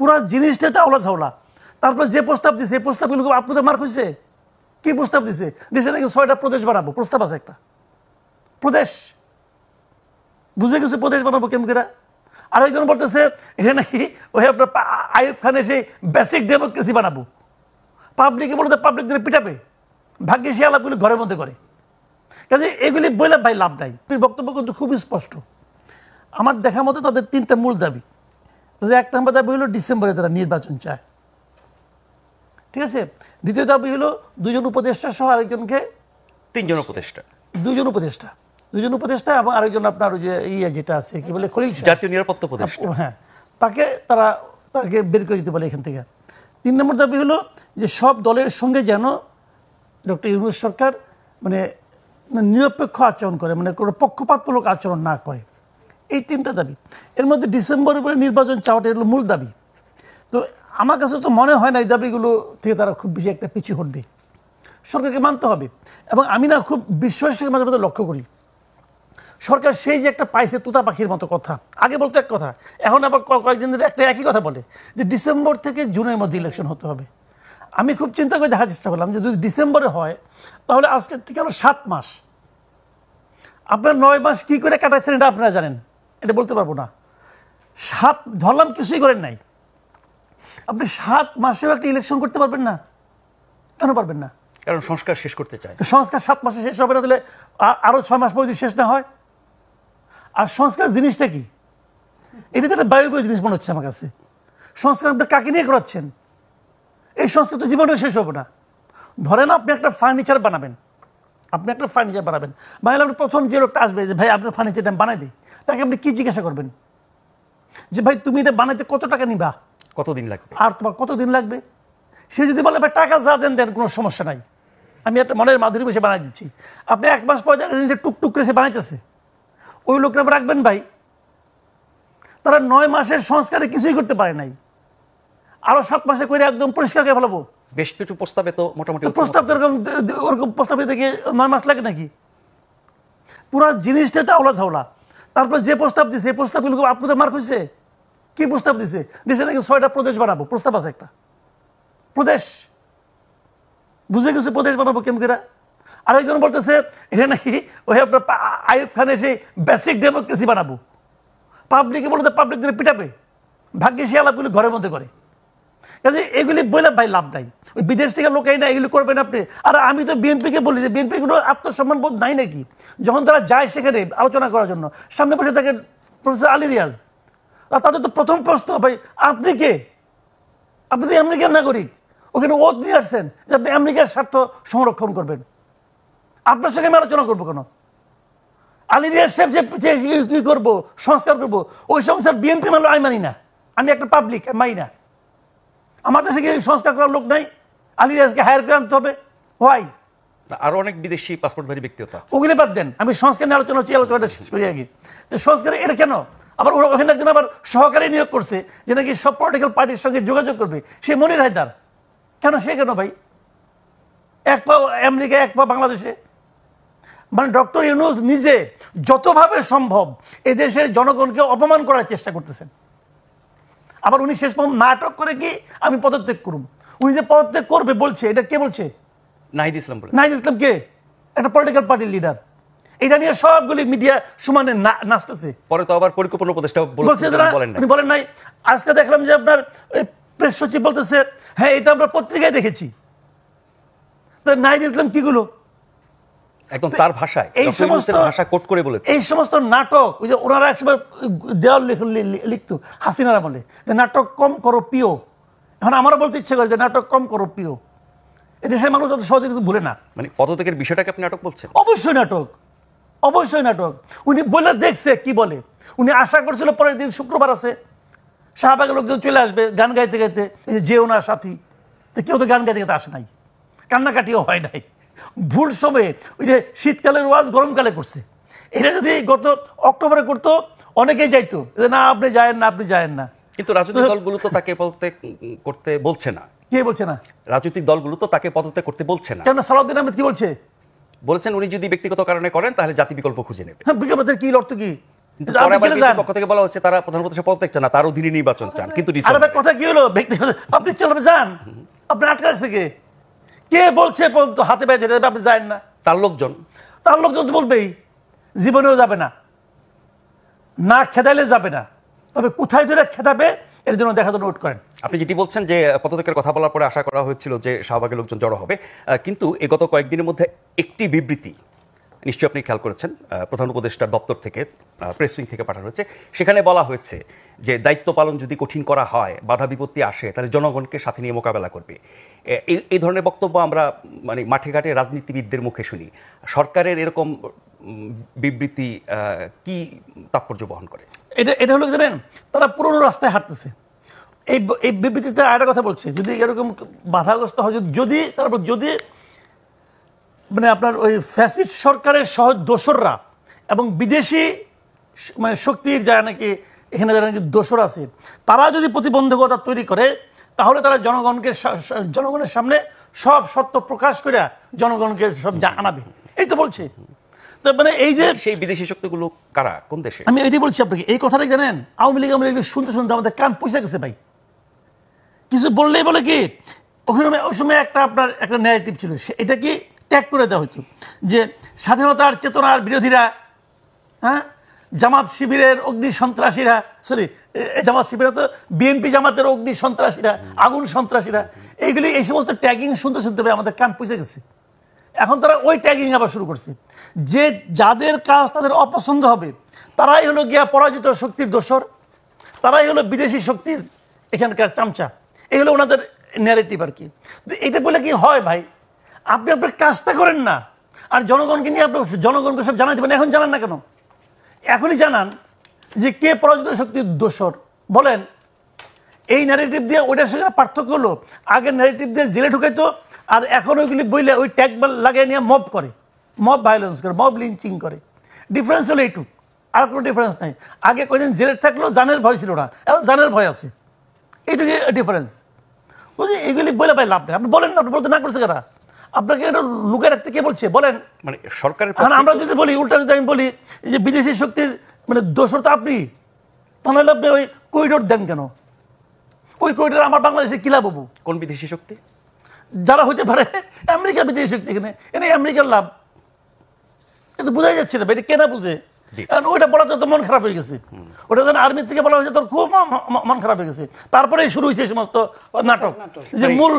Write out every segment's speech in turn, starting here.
পুরো জিনিসটা চাওলা ছাওলা। তারপর যে প্রস্তাব দিছে এই প্রস্তাবগুলো আপনাদের মার্ক হয়েছে। কি প্রস্তাব দিছে? দেশে নাকি 6টা প্রদেশ বানাবো, প্রস্তাব আছে একটা প্রদেশ। বুঝে গেছে প্রদেশ বানাবো কেমকেরা। আরেকজন বলতেছে এটা নাকি ওই আপনার আইয়ুব খানের সেই বেসিক ডেমোক্রেসি বানাবো। পাবলিকে বলতে পাবলিক ধরে পিটাবে, ভাগ্যে সে আলাপগুলি ঘরের মধ্যে করে। কাজে এগুলি বলে ভাই লাভ নাই। বক্তব্য কিন্তু খুবই স্পষ্ট। আমার দেখা মতো তাদের 3টা মূল দাবি। তাদের 1 নম্বর দাবি হলো ডিসেম্বরে তারা নির্বাচন চায়, ঠিক আছে। দ্বিতীয় দাবি হলো 2 জন উপদেষ্টা সহ আরেকজনকে 3 জন উপদেষ্টা, 2 জন উপদেষ্টা এবং আরেকজন আপনার ওই যে যেটা আছে কি বলে খলিল জাতীয় নিরাপত্তা উপদেষ্টা, হ্যাঁ, তাকে বের করে দিতে পারে এখান থেকে। 3 নম্বর দাবি হলো যে সব দলের সঙ্গে যেন ডক্টর ইউনূস সরকার মানে নিরপেক্ষ আচরণ করে, মানে কোনো পক্ষপাতমূলক আচরণ না করে। এই 3টা দাবি। এর মধ্যে ডিসেম্বরের পরে নির্বাচন চাওয়াটা হলো মূল দাবি। তো আমার কাছে তো মনে হয় না এই দাবিগুলো থেকে তারা খুব বেশি একটা পিছু হটবে। সরকারকে মানতে হবে। এবং আমি না খুব বিশ্বাসের মাঝে মাঝে লক্ষ্য করি সরকার সেই যে একটা পাইছে তুতা পাখির মতো কথা। আগে বলতো এক কথা, এখন আবার কয়েকদিন ধরে একটা একই কথা বলে যে ডিসেম্বর থেকে জুনের মধ্যে ইলেকশন হতে হবে। আমি খুব চিন্তা করে দেখার চেষ্টা করলাম যে যদি ডিসেম্বরে হয় তাহলে আজকের থেকে হলো 7 মাস। আপনার 9 মাস কী করে কাটাইছেন এটা আপনারা জানেন, এটা বলতে পারবো না। 7 ধরলাম কিছুই করেন নাই, আপনি 7 মাসেও একটা ইলেকশন করতে পারবেন না। কেন পারবেন না? কারণ সংস্কার শেষ করতে চায়। সংস্কার 7 মাসে শেষ হবে না, তাহলে আরও 6 মাস পর যদি শেষ না হয়। আর সংস্কার জিনিসটা কি? এটা তো একটা বায়বীয় জিনিস মনে হচ্ছে আমার কাছে। সংস্কার আপনি কাকে নিয়ে করাচ্ছেন? এই সংস্কার তো জীবনেও শেষ হবে না। ধরেন আপনি একটা ফার্নিচার বানাবেন, বানালে আপনি প্রথম যে লোকটা আসবে যে ভাই আপনার ফার্নিচারটা বানাই দিই, তাকে আপনি কি জিজ্ঞাসা করবেন? যে ভাই তুমি এটা বানাইতে কত টাকা নিবা, কতদিন লাগবে, আর তোমার কতদিন লাগবে? সে যদি বলে ভাই টাকা যা দেন কোনো সমস্যা নাই, আমি একটা মনের মাধুরী বসে বানাই দিচ্ছি, আপনি 1 মাস পর জানেন যে টুকটুক করে সে বানাইতেছে, ওই লোকটা রাখবেন ভাই? তারা 9 মাসের সংস্কারে কিছুই করতে পারে নাই, আরো 7 মাসে করে একদম পরিষ্কার করে ফেলাবো। বেশ কিছু প্রস্তাবে তো মোটামুটি প্রস্তাব তো ওরকম প্রস্তাবে থেকে 9 মাস লাগে নাকি? পুরো জিনিসটা চাওলা ছাওলা। তারপর যে প্রস্তাব দিছে এই প্রস্তাবগুলো আপনাদের মার্ক হয়েছে। কি প্রস্তাব দিছে? দেশে নাকি 6টা প্রদেশ বানাবো, প্রস্তাব আছে একটা প্রদেশ। বুঝে গেছে প্রদেশ বানাবো কেমকেরা। আরেকজন বলতেছে এটা নাকি ওই আপনার আইয়ুব খানের সেই বেসিক ডেমোক্রেসি বানাবো। পাবলিকে বলতে পাবলিক ধরে পিটাবে, ভাগ্যে সে আলাপগুলি ঘরের মধ্যে করে। কাজে এগুলি বলে ভাই লাভ নাই। ওই বিদেশ থেকে লোকাই না এগুলি করবেন আপনি। আর আমি তো বিএনপিকে বলি যে বিএনপি কোনো আত্মসম্মান বোধ নাই নাকি? যখন তারা যায় সেখানে আলোচনা করার জন্য, সামনে বসে থাকে প্রফেসর আলী রিয়াজ, আর তাদের তো প্রথম প্রশ্ন ভাই আপনি কে? আপনি তো আমেরিকার নাগরিক, ওখানে ওত দিয়ে আসছেন যে আপনি আমেরিকার স্বার্থ সংরক্ষণ করবেন। আপনার সঙ্গে আমি আলোচনা করবো কেন? আলী রিয়াজ সাহেব যে কি করবো, সংস্কার করবো, ওই সংস্কার বিএনপি মানলো আমি মানি না। আমি একটা পাবলিক, মানি না। আমার দেশে কি সংস্কার করার লোক নাই? আলী রিয়াজকে হায়ার করে আনতে হবে। হোয়াই? আরো অনেক বিদেশি পাসপোর্টধারী ব্যক্তিগত ওগুলি বাদ দেন, আমি সংস্কার নিয়ে আলোচনা হচ্ছে, আলোচনাটা শেষ করি আগে। তো সংস্কার এটা কেন? আবার ওখানে একজন আবার সহকারী নিয়োগ করছে যে নাকি সব পলিটিক্যাল পার্টির সঙ্গে যোগাযোগ করবে, সে মনির হায়দার। কেন সে কেন ভাই? 1 পা আমেরিকা 1 পা বাংলাদেশে। মানে ডক্টর ইউনূস নিজে যতভাবে সম্ভব এদেশের জনগণকে অপমান করার চেষ্টা করতেছেন। আবার উনি শেষ পর্যন্ত নাটক করে কি আমি পদত্যাগ করুন। উনি যে পদত্যাগ করবে বলছে, এটা কে বলছে? নাহিদ ইসলাম। নাহিদ ইসলাম কে? একটা পলিটিক্যাল পার্টির লিডার। এটা নিয়ে সবগুলি মিডিয়া সমানে নাচতেছে। পরে তো আবার পরিকল্পনা উপদেষ্টা বলেন নাই। আজকে দেখলাম যে আপনার প্রেস সচিব বলতেছে হ্যাঁ এটা আমরা পত্রিকায় দেখেছি। তো নাহিদ ইসলাম কিগুলো একদম তার ভাষায়, এই সমস্ত ভাষা কোট করে বলেছে। এই সমস্ত নাটক ওই যে ওনারা একসময় দেওয়াল লিখতো হাসিনারা বলে যে নাটক কম করো পিও। এখন আমারও বলতে ইচ্ছে করে যে নাটক কম করো পিও। এদেশের মানুষ অত সহজে কিছু ভুলে না। মানে পদত্যাগের বিষয়টাকে আপনি নাটক বলছেন? অবশ্যই নাটক, অবশ্যই নাটক। উনি বলে দেখছে কি বলে। উনি আশা করছিল পরের দিন শুক্রবার আছে, শাহবাগের লোকজন চলে আসবে গান গাইতে গাইতে, যে ওনার সাথী। তো কেউ তো গান গাইতে গাইতে আসে নাই, কান্নাকাটিও হয় নাই। ভুল সময়ে ওই যে শীতকালের ওয়াজ গরমকালে করছে। এটা যদি গত অক্টোবরে করতো অনেকেই যাইতো, না আপনি যায়েন না, আপনি যায়েন না। কিন্তু রাজনৈতিক দলগুলো তো তাকে পদত্যাগ করতে বলছে না। কে বলছে না? রাজনৈতিক দলগুলো তো তাকে পদত্যাগ করতে বলছে না। কেন? সালাউদ্দিন আহমেদ কি বলছে? বলেছেন উনি যদি ব্যক্তিগত কারণে করেন তাহলে জাতি বিকল্প খুঁজে নেবে। হ্যাঁ, বিকল্পের কি অর্থ কি? কিন্তু পরে আবার বিএনপির পক্ষ থেকে বলা হচ্ছে তারা প্রধান উপদেষ্টা পদত্যাগ চান না, তার অধীনে নির্বাচন চান, কিন্তু আরে ভাই কথা কি হলো ব্যক্তিগত, আপনি চলবে যান, আপনি আটকে রাখছে কে বলছে হাতে পায়ে যেতে আপনি যান না? তার লোকজন তো বলবেই, জীবনেও যাবে না, না খেদাইলে যাবে না, তবে কোথায় ধরে খেদাবে এর জন্য দেখা নোট করেন। আপনি যেটি বলছেন যে পদত্যাগের কথা বলার পরে আশা করা হয়েছিল যে শাহবাগের লোকজন জড়ো হবে, কিন্তু গত কয়েকদিনের মধ্যে একটি বিবৃতি নিশ্চয়ই আপনি খেয়াল করেছেন, প্রধান উপদেষ্টার দপ্তর থেকে প্রেস উইং থেকে পাঠানো হয়েছে। সেখানে বলা হয়েছে যে দায়িত্ব পালন যদি কঠিন করা হয়, বাধা বিপত্তি আসে, তাহলে জনগণকে সাথে নিয়ে মোকাবেলা করবে। এই ধরনের বক্তব্য আমরা মানে মাঠে ঘাটে রাজনীতিবিদদের মুখে শুনি। সরকারের এরকম বিবৃতি কি তাৎপর্য বহন করে? এটা হলো জানেন, তারা পুরনো রাস্তায় হাঁটতেছে। এই বিবৃতিতে আরেকটা কথা বলছে, যদি এরকম বাধাগ্রস্ত হয়, যদি মানে আপনার ওই ফ্যাসিস্ট সরকারের সহজ দোসররা এবং বিদেশি মানে শক্তির যারা নাকি এখানে যারা নাকি দোসর আছে, তারা যদি প্রতিবন্ধকতা তৈরি করে, তাহলে তারা জনগণের সামনে সব সত্য প্রকাশ করে জনগণকে সব জানাবে। এই তো বলছে। তো মানে এই যে সেই বিদেশি শক্তিগুলো কারা, কোন দেশে? আমি এটাই বলছি আপনাকে, এই কথাটাই জানেন, আওয়ামী লীগ শুনতে শুনতে আমাদের কান পয়সা গেছে ভাই। কিছু বললেই বলে কি, ওখানে ওই সময় আপনার একটা ন্যারেটিভ ছিল, এটা কি ত্যাগ করে দেওয়া হতো যে স্বাধীনতার চেতনার বিরোধীরা, হ্যাঁ, জামাত শিবিরের অগ্নি সন্ত্রাসীরা, জামাত শিবিরা তো বিএনপি জামাতের অগ্নি সন্ত্রাসীরা, আগুন সন্ত্রাসীরা, এই সমস্ত ট্যাগিং শুনতে শুনতে আমাদের কান পয়সা গেছে। এখন তারা ওই ট্যাগিং আবার শুরু করছে, যে যাদের কাজ তাদের অপছন্দ হবে তারাই হলো গিয়া পরাজিত শক্তির দোসর, তারাই হলো বিদেশি শক্তির এখানকার চামচা। এই হলো ওনাদের ন্যারেটিভ আর কি। এটা বলে কি হয় ভাই, আপনি আপনার কাজটা করেন না, আর জনগণকে নিয়ে আপনার জনগণকে সব জানাই দেবেন। এখন জানান না কেন? এখনই জানান যে কে পরাজিত শক্তির দোসর বলেন। এই ন্যারেটিভ দিয়ে ওইটার সঙ্গে পার্থক্য হলো, আগের ন্যারেটিভ দিয়ে জেলে ঢুকাইতো, আর এখন ওইগুলি বইলে ওই ট্যাগ লাগিয়ে নিয়ে মব করে, মব ভায়োলেন্স করে, মব লিঞ্চিং করে। ডিফারেন্স হলো এইটুক, আর কোনো ডিফারেন্স নাই। আগে কয়েকদিন জেলে থাকলেও জানের ভয় ছিল না, এখন জানের ভয় আছে, এইটুকু ডিফারেন্স। বুঝলি, এগুলি বলে ভাই লাভ নেই। আপনি বলেন না, আপনি বলতে না করছে কারা? আপনাকে এটা লুকে রাখতে কে বলছে বলেন? মানে সরকারের আমরা যদি বলি, উল্টা যদি আমি বলি যে বিদেশি শক্তির মানে দোষর তো আপনি, তাহলে আপনি ওই করিডোর দেন কেন? ওই করিডোর আমার বাংলাদেশে কি লাভ হবো? কোন বিদেশি শক্তি? যারা হইতে পারে আমেরিকার বিদেশি শক্তি, এখানে আমেরিকার লাভ। এটা বোঝাই যাচ্ছে না, এটা কেনা বুঝে। ওইটা বলা তো মন খারাপ হয়ে গেছে, ওটা যখন আর্মির থেকে বলা হয়েছে তোর খুব মন খারাপ হয়ে গেছে। তারপরে শুরু হয়েছে সমস্ত নাটক, যে মূল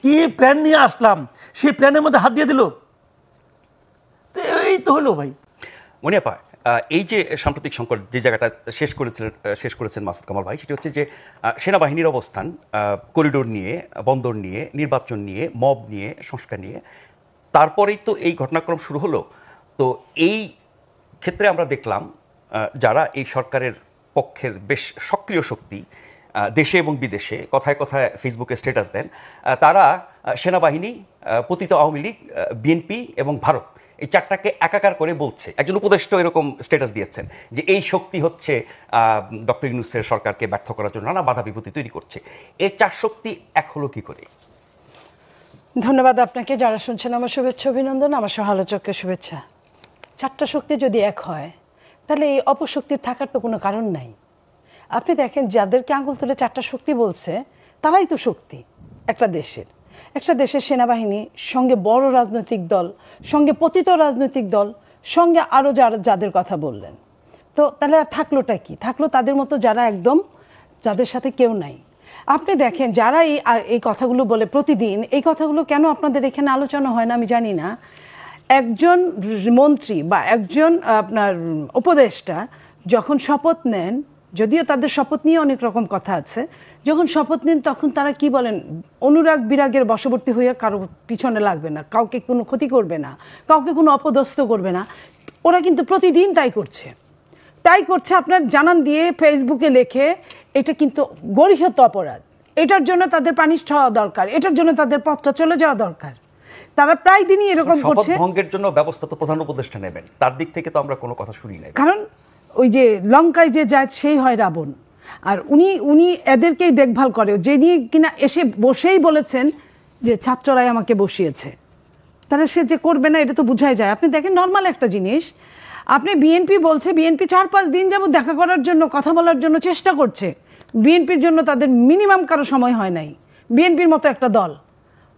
কি প্ল্যান নিয়ে আসলাম সেই প্ল্যানের মধ্যে হাত দিয়ে দিল। এই তো হলো ভাই। মনিয়াপা, এই যে সাম্প্রতিক সংকট যে জায়গাটা শেষ করেছেন মাসুদ কামাল ভাই, সেটি হচ্ছে যে সেনাবাহিনীর অবস্থান করিডোর নিয়ে, বন্দর নিয়ে, নির্বাচন নিয়ে, মব নিয়ে, সংস্কার নিয়ে, তারপরেই তো এই ঘটনাক্রম শুরু হলো। তো এই ক্ষেত্রে আমরা দেখলাম যারা এই সরকারের পক্ষের বেশ সক্রিয় শক্তি দেশে এবং বিদেশে, কথায় কথায় ফেসবুকে স্ট্যাটাস দেন, তারা সেনাবাহিনী, পতিত আওয়ামী লীগ, বিএনপি এবং ভারত, এই চারটাকে একাকার করে বলছে। একজন উপদেষ্টা এরকম স্ট্যাটাস দিয়েছেন যে এই শক্তি হচ্ছে ডক্টর ইউনূসের সরকারকে ব্যর্থ করার জন্য নানা বাধা বিপত্তি তৈরি করছে। এই চার শক্তি এক হলো কি করে? ধন্যবাদ আপনাকে। যারা শুনছেন আমার শুভেচ্ছা অভিনন্দন, আমার সহ আলোচককে শুভেচ্ছা। চারটা শক্তি যদি এক হয়, তাহলে এই অপশক্তির থাকার তো কোনো কারণ নাই। আপনি দেখেন, যাদেরকে আঙুল তুলে চারটা শক্তি বলছে, তারাই তো শক্তি একটা দেশের। একটা দেশের সেনাবাহিনী, সঙ্গে বড় রাজনৈতিক দল, সঙ্গে পতিত রাজনৈতিক দল, সঙ্গে আরও যাদের কথা বললেন। তো তাহলে আর থাকলোটা কি? থাকলো তাদের মতো যারা একদম, যাদের সাথে কেউ নাই। আপনি দেখেন, যারা এই কথাগুলো বলে প্রতিদিন, এই কথাগুলো কেন আপনাদের এখানে আলোচনা হয় না আমি জানি না। একজন মন্ত্রী বা একজন আপনার উপদেষ্টা যখন শপথ নেন, যদিও তাদের শপথ নিয়ে অনেক রকম কথা আছে, যখন শপথ নেন তখন তারা কি বলেন? অনুরাগ বিরাগের বশবর্তী হয়ে কারো পিছনে লাগবে না, কাউকে কোনো ক্ষতি করবে না, কাউকে কোনো অপদস্থ করবে না। ওরা কিন্তু প্রতিদিন তাই করছে। আপনার জানান দিয়ে ফেসবুকে লেখে, এটা কিন্তু গরিহত অপরাধ, এটার জন্য তাদের পানিশ হওয়া দরকার, এটার জন্য তাদের পথটা চলে যাওয়া দরকার। তারা প্রায় দিনই এরকম করছে। শপথ ভঙ্গের জন্য ব্যবস্থা তো প্রধান উপদেষ্টা নেবেন, তার দিক থেকে তো আমরা কোনো কথা শুনি নাই। কারণ ওই যে লঙ্কায় যে যায় সেই হয় রাবণ, আর উনি এদেরকেই দেখভাল করে, যে নিয়ে কিনা এসে বসেই বলেছেন যে ছাত্ররাই আমাকে বসিয়েছে। তাহলে সে যে করবে না এটা তো বোঝাই যায়। আপনি দেখেন, নর্মাল একটা জিনিস, আপনি বিএনপি বলছে, বিএনপি 4-5 দিন যাবত দেখা করার জন্য, কথা বলার জন্য চেষ্টা করছে। বিএনপির জন্য তাদের মিনিমাম কারো সময় হয় নাই, বিএনপির মতো একটা দল।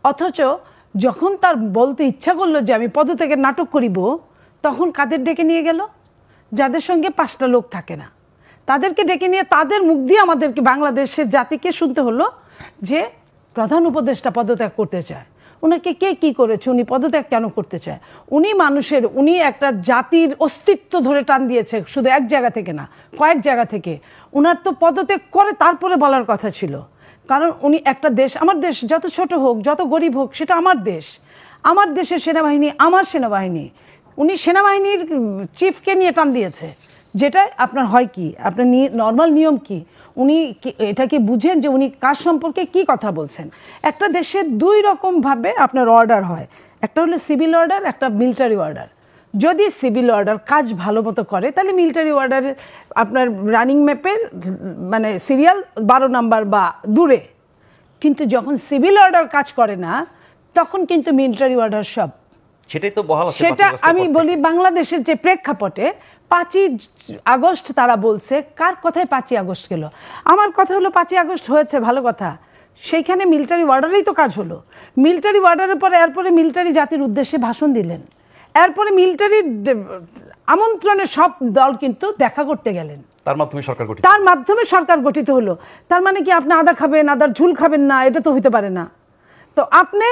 অথচ যখন তার বলতে ইচ্ছা করলো যে আমি পদত্যাগের নাটক করিব, তখন কাদের ডেকে নিয়ে গেল? যাদের সঙ্গে 5টা লোক থাকে না, তাদেরকে ডেকে নিয়ে তাদের মুখ দিয়ে আমাদেরকে, বাংলাদেশের জাতিকে শুনতে হলো যে প্রধান উপদেষ্টা পদত্যাগ করতে চায়। ওনাকে কে কি করেছে, উনি পদত্যাগ কেন করতে চায়? উনি একটা জাতির অস্তিত্ব ধরে টান দিয়েছে, শুধু এক জায়গা থেকে না, কয়েক জায়গা থেকে। উনার তো পদত্যাগ করে তারপরে বলার কথা ছিল, কারণ উনি একটা দেশ, আমার দেশ যত ছোট হোক, যত গরিব হোক, সেটা আমার দেশ, আমার দেশের সেনাবাহিনী আমার সেনাবাহিনী। উনি সেনাবাহিনীর চিফকে নিয়ে টান দিয়েছে, যেটা আপনার হয় কি, আপনার নর্মাল নিয়ম কি, উনি এটা কি বুঝেন যে উনি কার সম্পর্কে কি কথা বলছেন? একটা দেশে 2 রকমভাবে আপনার অর্ডার হয়, একটা হলো সিভিল অর্ডার, একটা মিলিটারি অর্ডার। যদি সিভিল অর্ডার কাজ ভালো মতো করে, তাহলে মিলিটারি অর্ডারের আপনার রানিং ম্যাপের মানে সিরিয়াল 12 নাম্বার বা দূরে। কিন্তু যখন সিভিল অর্ডার কাজ করে না, তখন কিন্তু মিলিটারি অর্ডার সব। সেটাই তো বহাল আছে। সেটা আমি বলি, বাংলাদেশের যে প্রেক্ষাপটে 5ই আগস্ট তারা বলছে, কার কথায় 5ই আগস্ট গেল? আমার কথা হলো 5ই আগস্ট হয়েছে ভালো কথা, সেইখানে মিলিটারি অর্ডারেই তো কাজ হলো। মিলিটারি অর্ডারের পরে এরপরে মিলিটারি জাতির উদ্দেশ্যে ভাষণ দিলেন, এরপরে মিলিটারি আমন্ত্রণে সব দল কিন্তু দেখা করতে গেলেন, তার মাধ্যমে সরকার গঠিত, তার মাধ্যমে সরকার গঠিত হলো। তার মানে কি আপনি আদা খাবেন, আদার ঝুল খাবেন না? এটা তো হইতে পারে না। তো আপনি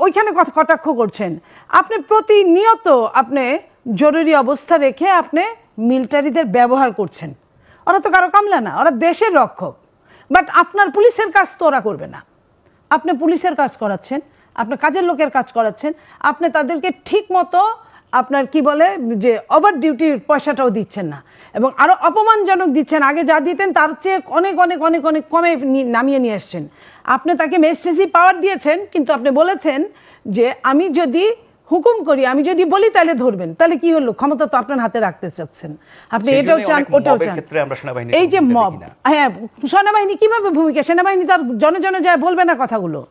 ওইখানে কথা কটাক্ষ করছেন, আপনি প্রতিনিয়ত আপনি জরুরি অবস্থা রেখে আপনি মিলিটারিদের ব্যবহার করছেন। ওরা তো কারো কামলা না, ওরা দেশের রক্ষক। বাট আপনার পুলিশের কাজ তো ওরা করবে না। আপনি পুলিশের কাজ করাচ্ছেন, আপনি কাজের লোকের কাজ করাচ্ছেন, আপনি তাদেরকে ঠিক মতো আপনার কি বলে যে ওভার ডিউটির পয়সাটাও দিচ্ছেন না, এবং আরো অপমানজনক দিচ্ছেন। আগে যা দিতেন তার চেয়ে অনেক অনেক অনেক অনেক কমে নামিয়ে নিয়ে এসছেন। আপনি তাকে ম্যাজিস্ট্রেসি পাওয়ার দিয়েছেন, কিন্তু আপনি বলেছেন যে আমি যদি হুকুম করি, আমি যদি বলি তাহলে ধরবেন। তাহলে কি হলো? ক্ষমতা তো আপনার হাতে রাখতে চাচ্ছেন আপনি, এটাও চান ওটাও চান। এই যে মব, হ্যাঁ, সেনাবাহিনী কিভাবে ভূমিকা? সেনাবাহিনী তার জনে জনে যায় বলবে না কথাগুলো?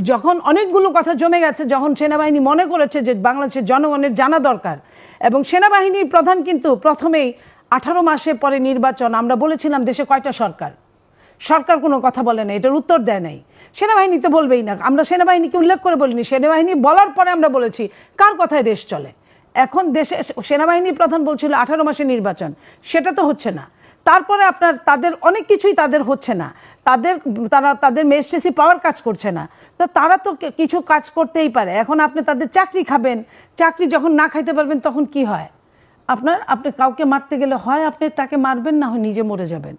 যখন অনেকগুলো কথা জমে গেছে, যখন সেনাবাহিনী মনে করেছে যে বাংলাদেশের জনগণের জানা দরকার, এবং সেনাবাহিনীর প্রধান কিন্তু প্রথমেই 18 মাসে পরে নির্বাচন, আমরা বলেছিলাম দেশে কয়টা সরকার, সরকার কোনো কথা বলে না, এটার উত্তর দেয় নাই। সেনাবাহিনী তো বলবেই না, আমরা সেনাবাহিনীকে উল্লেখ করে বলিনি। সেনাবাহিনী বলার পরে আমরা বলেছি কার কথায় দেশ চলে। এখন দেশে সেনাবাহিনী প্রধান বলছিল 18 মাসে নির্বাচন, সেটা তো হচ্ছে না। তারপরে আপনার তাদের অনেক কিছুই তাদের হচ্ছে না, তাদের ম্যাজিস্ট্রেসি পাওয়ার কাজ করছে না। তো তারা তো কিছু কাজ করতেই পারে। এখন আপনি তাদের চাকরি খাবেন, চাকরি যখন না খাইতে পারবেন তখন কি হয়? আপনি কাউকে মারতে গেলে হয় আপনি তাকে মারবেন, না হয় নিজে মরে যাবেন।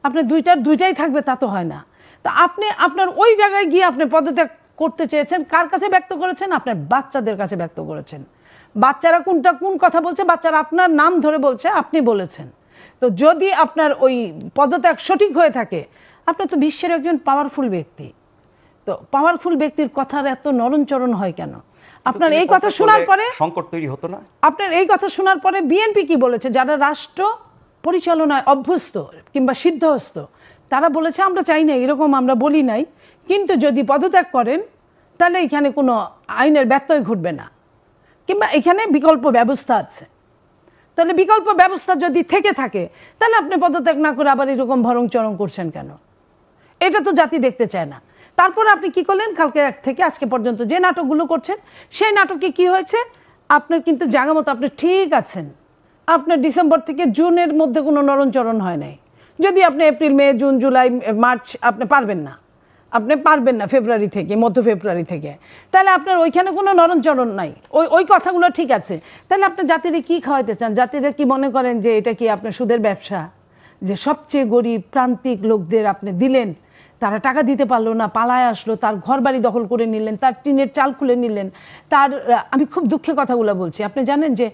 আপনি দুইটাই থাকবে, তা তো হয় না। তা আপনি আপনার ওই জায়গায় গিয়ে আপনি পদত্যাগ করতে চেয়েছেন, কার কাছে ব্যক্ত করেছেন? আপনার বাচ্চাদের কাছে ব্যক্ত করেছেন। বাচ্চারা কোন কথা বলছে? বাচ্চারা আপনার নাম ধরে বলছে, আপনি বলেছেন। তো যদি আপনার ওই পদত্যাগ সঠিক হয়ে থাকে, আপনি তো বিশ্বের একজন পাওয়ারফুল ব্যক্তি, তো পাওয়ারফুল ব্যক্তির কথার এত নরমচরণ হয় কেন? আপনার এই কথা শোনার পরে সংকট তৈরি হতো না? আপনার এই কথা শোনার পরে বিএনপি কি বলেছে, যারা রাষ্ট্র পরিচালনায় অভ্যস্ত কিংবা সিদ্ধহস্ত, তারা বলেছে আমরা চাই না, এরকম আমরা বলি নাই, কিন্তু যদি পদত্যাগ করেন তাহলে এখানে কোনো আইনের ব্যত্যয় ঘটবে না, কিংবা এখানে বিকল্প ব্যবস্থা আছে। তাহলে বিকল্প ব্যবস্থা যদি থেকে থাকে, তাহলে আপনি পদত্যাগ না করে আবার এরকম ভরং চরং করছেন কেন? এটা তো জাতি দেখতে চায় না। তারপর আপনি কি করলেন? কালকে থেকে আজকে পর্যন্ত যে নাটকগুলো করছেন, সেই নাটকে কি হয়েছে? আপনার কিন্তু জায়গা মতো আপনি ঠিক আছেন। আপনার ডিসেম্বর থেকে জুনের মধ্যে কোনো নরণচরণ হয় নাই। যদি আপনি এপ্রিল, মে, জুন, জুলাই, মার্চ আপনি পারবেন না ফেব্রুয়ারি থেকে, মধ্য ফেব্রুয়ারি থেকে, তাহলে আপনার ওইখানে কোনো নরণচরণ নাই। ওই কথাগুলো ঠিক আছে। তাহলে আপনি জাতিরে কি খাওয়াইতে চান? জাতিরা কি মনে করেন যে এটা কি আপনার সুদের ব্যবসা, যে সবচেয়ে গরিব প্রান্তিক লোকদের আপনি দিলেন, তারা টাকা দিতে পারলো না, পালায় আসলো, তার ঘর বাড়ি দখল করে নিলেন, তার টিনের চাল খুলে নিলেন, আমি খুব দুঃখের কথাগুলো বলছি। আপনি জানেন যে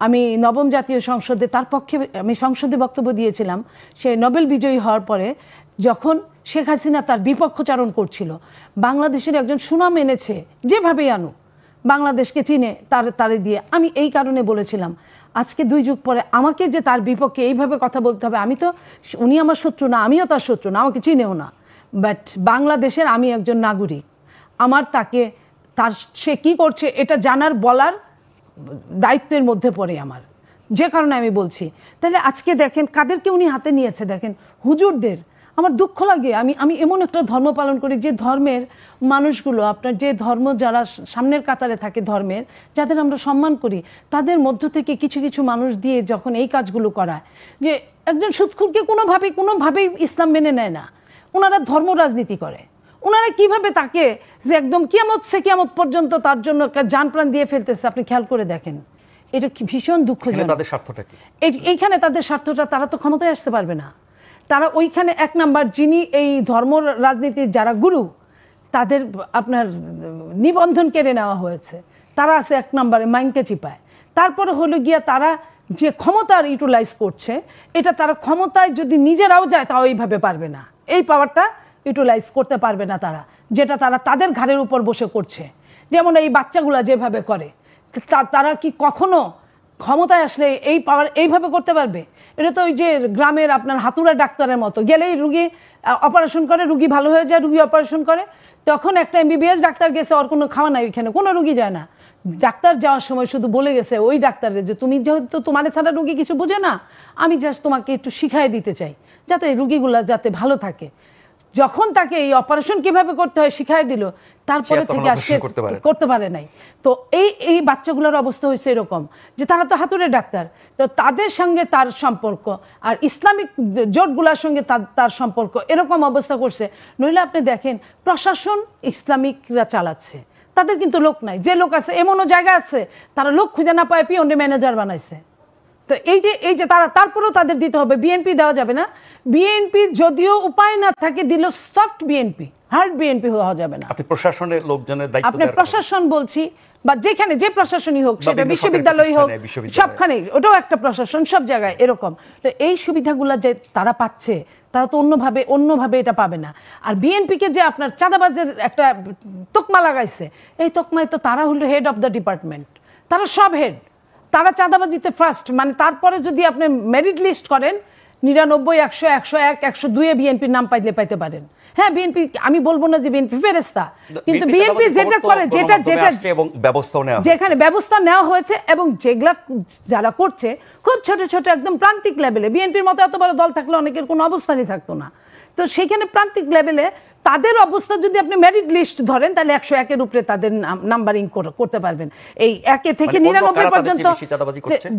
আমি নবম জাতীয় সংসদে তার পক্ষে আমি সংসদে বক্তব্য দিয়েছিলাম। সে নোবেল বিজয়ী হওয়ার পরে যখন শেখ হাসিনা তার বিপক্ষচারণ করছিল, বাংলাদেশের একজন সুনাম এনেছে, যেভাবেই আনুক বাংলাদেশকে চিনে তারে দিয়ে। আমি এই কারণে বলেছিলাম, আজকে 2 যুগ পরে আমাকে যে তার বিপক্ষে এইভাবে কথা বলতে হবে, উনি আমার শত্রু না, আমিও তার শত্রু না, আমাকে চিনেও না, বাট বাংলাদেশের আমি একজন নাগরিক, আমার সে কি করছে এটা জানার বলার দায়িত্বের মধ্যে পড়ে আমার। যে কারণে আমি বলছি। তাহলে আজকে দেখেন কাদেরকে উনি হাতে নিয়েছে, দেখেন হুজুরদের। আমার দুঃখ লাগে, আমি এমন একটা ধর্ম পালন করি যে ধর্মের মানুষগুলো, আপনার যে ধর্ম যারা সামনের কাতারে থাকে ধর্মের, যাদের আমরা সম্মান করি, তাদের মধ্য থেকে কিছু কিছু মানুষ দিয়ে যখন এই কাজগুলো করায়, যে একজন সুদখোরকে কোনোভাবেই ইসলাম মেনে নেয় না, ওনারা ধর্ম রাজনীতি করে। ওনারা কিভাবে তাকে যে একদম কিয়ামত সে কিয়ামত পর্যন্ত তার জন্য জান প্রাণ দিয়ে ফেলতেছে, আপনি খেয়াল করে দেখেন। এটা ভীষণ দুঃখজনক। তাদের স্বার্থটা কি এইখানে? তাদের স্বার্থটা, তারা তো ক্ষমতায় আসতে পারবে না। তারা ওইখানে এক নাম্বার, যিনি এই ধর্ম রাজনীতির যারা গুরু, তাদের আপনার নিবন্ধন কেড়ে নেওয়া হয়েছে, তারা আছে এক নম্বরে মাইনকে চিপায়। তারপরে হলো গিয়া তারা যে ক্ষমতার ইউটিলাইজ করছে, এটা তারা ক্ষমতায় যদি নিজেরাও যায় তাও এইভাবে পারবে না, এই পাওয়ারটা ইউটিলাইজ করতে পারবে না তারা, যেটা তারা তাদের ঘাড়ের উপর বসে করছে। যেমন এই বাচ্চাগুলা যেভাবে করে, তারা কি কখনো ক্ষমতায় আসলে এই পাওয়ার এইভাবে করতে পারবে? এটা তো ওই যে গ্রামের আপনার হাতুড়া ডাক্তারের মতো, গেলেই রুগী অপারেশন করে, রুগী ভালো হয়ে যায়, রুগী অপারেশন করে। তখন একটা MBBS ডাক্তার গেছে, ওর কোনো খাওয়া নাই, ওইখানে কোনো রুগী যায় না। ডাক্তার যাওয়ার সময় শুধু বলে গেছে ওই ডাক্তারের যে তুমি যেহেতু তোমার ছাড়া রুগী কিছু বুঝে না, আমি জাস্ট তোমাকে একটু শিখাই দিতে চাই যাতে রুগীগুলা যাতে ভালো থাকে। যখন তাকে এই অপারেশন কিভাবে করতে হয় শিখাই দিল, তারপরে থেকে আর সে করতে পারে নাই। তো এই বাচ্চাগুলোর অবস্থা হয়েছে এরকম যে তারা তো হাতুড়ে ডাক্তার, তো তাদের সঙ্গে তার সম্পর্ক আর ইসলামিক জোটগুলোর সঙ্গে তার সম্পর্ক এরকম অবস্থা করছে। নইলে আপনি দেখেন প্রশাসন ইসলামিকরা চালাচ্ছে, তাদের কিন্তু লোক নাই। যে লোক আছে, এমনও জায়গা আছে তারা লোক খুঁজে না পায় পিয়ন ম্যানেজার বানাইছে। তো এই যে তারা, তারপরেও তাদের দিতে হবে। বিএনপি দেওয়া যাবে না। বিএনপি যদিও উপায় না থাকে দিল সফট বিএনপি, হার্ড বিএনপি হওয়া যাবে না। আপনি প্রশাসনের লোকজনের দায়িত্ব, আপনি প্রশাসন বলছি বা যেখানে যে প্রশাসনই হোক, সেটা বিশ্ববিদ্যালয় হোক, সবখানে ওটাও একটা প্রশাসন, সব জায়গায় এরকম। তো এই সুবিধাগুলো যে তারা পাচ্ছে, তারা তো অন্যভাবে এটা পাবে না। আর বিএনপিকে যে আপনার চাঁদাবাজের একটা তোকমা লাগাইছে, এই তোকমায় তো তারা হলো হেড অফ দ্য ডিপার্টমেন্ট, তারা সব হেড, তারা চাঁদাবাজিতে ফার্স্ট। মানে তারপরে যদি আপনি মেরিট লিস্ট করেন 99, 100, 101, 102 বিএনপির নাম পাইতে পারেন। হ্যাঁ, বিএনপি, আমি বলবো না যে বিএনপি ফেরেস্তা, কিন্তু বিএনপি যেটা করে, যেটা যেখানে ব্যবস্থা নেওয়া হয়েছে এবং যেগুলা যারা করছে খুব ছোট ছোট একদম প্রান্তিক লেভেলে, বিএনপির মতো এত বড় দল থাকলে অনেকের কোনো অবস্থানই থাকতো না। তো সেখানে প্রান্তিক লেভেলে তাদের অবস্থা যদি আপনি মেরিট লিস্ট ধরেন, তাহলে 101-এর উপরে তাদের নাম্বারিং করতে পারবেন। এই 1 থেকে 99 পর্যন্ত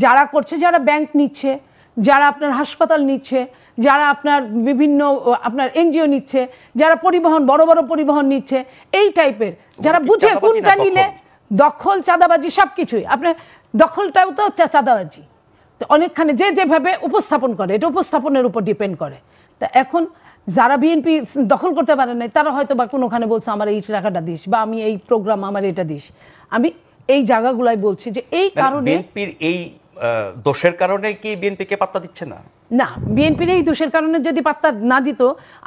যারা করছে, যারা ব্যাংক নিচ্ছে, যারা আপনার হাসপাতাল নিচ্ছে, যারা আপনার বিভিন্ন আপনার এনজিও নিচ্ছে, যারা পরিবহন, বড় বড় পরিবহন নিচ্ছে, এই টাইপের যারা বুঝে কোনটা নিলে দখল, চাঁদাবাজি সবকিছুই। আপনার দখলটাও তো চাঁদাবাজি। তো অনেকখানে যেভাবে উপস্থাপন করে, এটা উপস্থাপনের উপর ডিপেন্ড করে। তা এখন যারা বিএনপি দখল করতে পারে নাই, তারা হয়তো বা কোনোখানে বলছে আমার এই টাকাটা দিস, বা আমি এই প্রোগ্রাম আমার এটা দিস। আমি এই জায়গাগুলাই বলছি যে এই কারণে বিএনপির এই দোষের কারণে কি বিএনপিকে পাত্তা দিচ্ছে না? না, বিএনপির এই দোষের কারণে যদি পাত্তা না দিত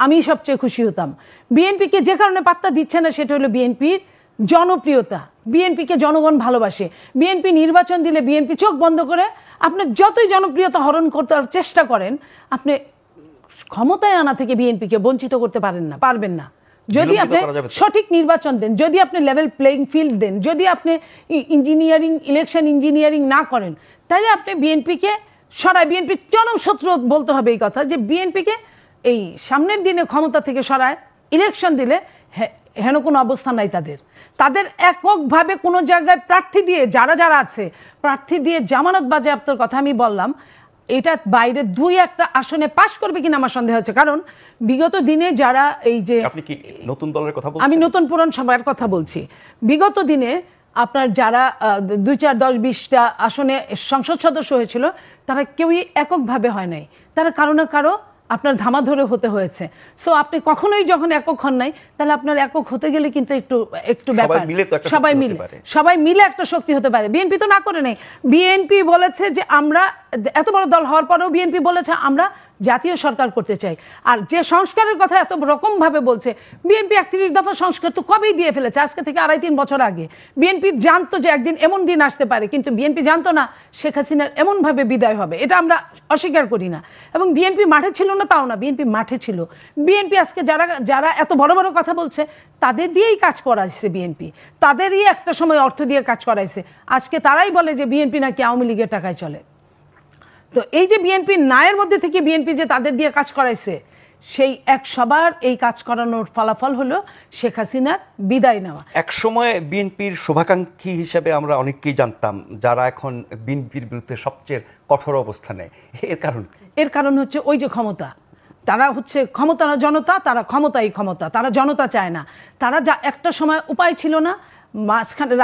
আমি সবচেয়ে খুশি হতাম। বিএনপিকে যে কারণে পাত্তা দিচ্ছে না সেটা হলো বিএনপির জনপ্রিয়তা। বিএনপিকে জনগণ ভালোবাসে। বিএনপি নির্বাচন দিলে বিএনপি চোখ বন্ধ করে, আপনি যতই জনপ্রিয়তা হরণ করার চেষ্টা করেন, আপনি ক্ষমতায় আনা থেকে বিএনপিকে বঞ্চিত করতে পারবেন না। যদি আপনি সঠিক নির্বাচন দেন, যদি আপনি লেভেল প্লেইং ফিল্ড দেন, যদি আপনি ইলেকশন ইঞ্জিনিয়ারিং না করেন, তাহলে আপনি বিএনপিকে সরায়, বিএনপির চরম শত্রু বলতে হবে এই কথা, যে বিএনপিকে এই সামনের দিনে ক্ষমতা থেকে সরায় ইলেকশন দিলে হেন কোনো অবস্থা নাই তাদের এককভাবে কোনো জায়গায় প্রার্থী দিয়ে, যারা আছে প্রার্থী দিয়ে জামানত বাজেয়াপ্তর কথা আমি বললাম, এটা বাইরে 2-1টা আসনে পাশ করবে কিনা আমার সন্দেহ হচ্ছে। কারণ বিগত দিনে যারা এই যে, আপনি কি নতুন দলের কথা বলছেন? আমি নতুন পুরান সবার কথা বলছি। বিগত দিনে আপনার যারা 2, 4, 10, 20টা আসনে সংসদ সদস্য হয়েছিল, তারা কেউই এককভাবে হয় নাই, তারা কারো না কারো আপনার ধামা ধরে হতে হয়েছে। সো আপনি কখনোই যখন একক হন নাই, তাহলে আপনার একক হতে গেলে কিন্তু একটু ব্যাপার, সবাই মিলে একটা শক্তি হতে পারে। বিএনপি তো না করে নেই। বিএনপি বলেছে যে আমরা এত বড় দল হওয়ার পরেও বিএনপি বলেছে আমরা জাতীয় সরকার করতে চাই। আর যে সংস্কারের কথা এত রকম ভাবে বলছে, বিএনপি 31 দফা সংস্কার তো কবেই দিয়ে ফেলেছে, আজকে থেকে 2.5-3 বছর আগে। বিএনপি জানতো যে একদিন এমন দিন আসতে পারে, কিন্তু বিএনপি জানতো না শেখ হাসিনার এমন ভাবে বিদায় হবে। এটা আমরা অস্বীকার করি না। এবং বিএনপি মাঠে ছিল না তাও না, বিএনপি মাঠে ছিল। বিএনপি আজকে যারা এত বড় বড় কথা বলছে, তাদের দিয়েই কাজ করাইছে বিএনপি, তাদেরই একটা সময় অর্থ দিয়ে কাজ করাইছে। আজকে তারাই বলে যে বিএনপি নাকি আওয়ামী লীগের টাকায় চলে। তো এই যে বিএনপি নায়ের মধ্যে থেকে বিএনপি যে তাদের দিয়ে কাজ করাইছে, সেই এক সবার এই কাজ করানোর ফলাফল হলো শেখ হাসিনার বিদায় নেওয়া। এক সময় বিএনপির শুভাকাঙ্ক্ষী হিসেবে আমরা অনেককেই জানতাম, যারা এখন বিএনপির বিরুদ্ধে সবচেয়ে কঠোর অবস্থানে। এর কারণ কি? এর কারণ হচ্ছে ওই যে ক্ষমতা। তারা হচ্ছে ক্ষমতা না জনতা, তারা ক্ষমতাই ক্ষমতা, তারা জনতা চায় না। তারা যা একটা সময় উপায় ছিল না, মাঝখানে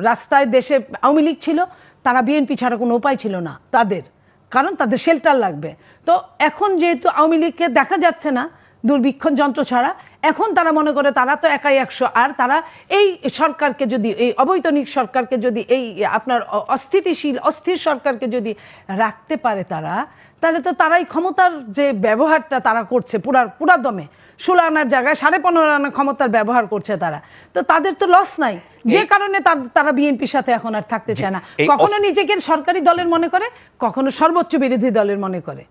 রাস্তায় দেশে আওয়ামী লীগ ছিল, তারা বিএনপি ছাড়া কোনো উপায় ছিল না তাদের, কারণ তাদের শেল্টার লাগবে। তো এখন যেহেতু আওয়ামী লীগকে দেখা যাচ্ছে না দুর্বীক্ষণ যন্ত্র ছাড়া, এখন তারা মনে করে তারা তো একাই 100, আর তারা এই সরকারকে যদি, এই অবৈতনিক সরকারকে যদি, এই আপনার অস্থিতিশীল অস্থির সরকারকে যদি রাখতে পারে তারা, তাহলে তো তারাই ক্ষমতার যে ব্যবহারটা তারা করছে পুরা দমে, 16 আনার জায়গায় 15.5 আনা ক্ষমতার ব্যবহার করছে তারা, তো তাদের তো লস নাই, যে কারণে তারা বিএনপির সাথে এখন আর থাকতে চায় না। কখনো নিজেকে সরকারি দলের মনে করে, কখনো সর্বোচ্চ বিরোধী দলের মনে করে।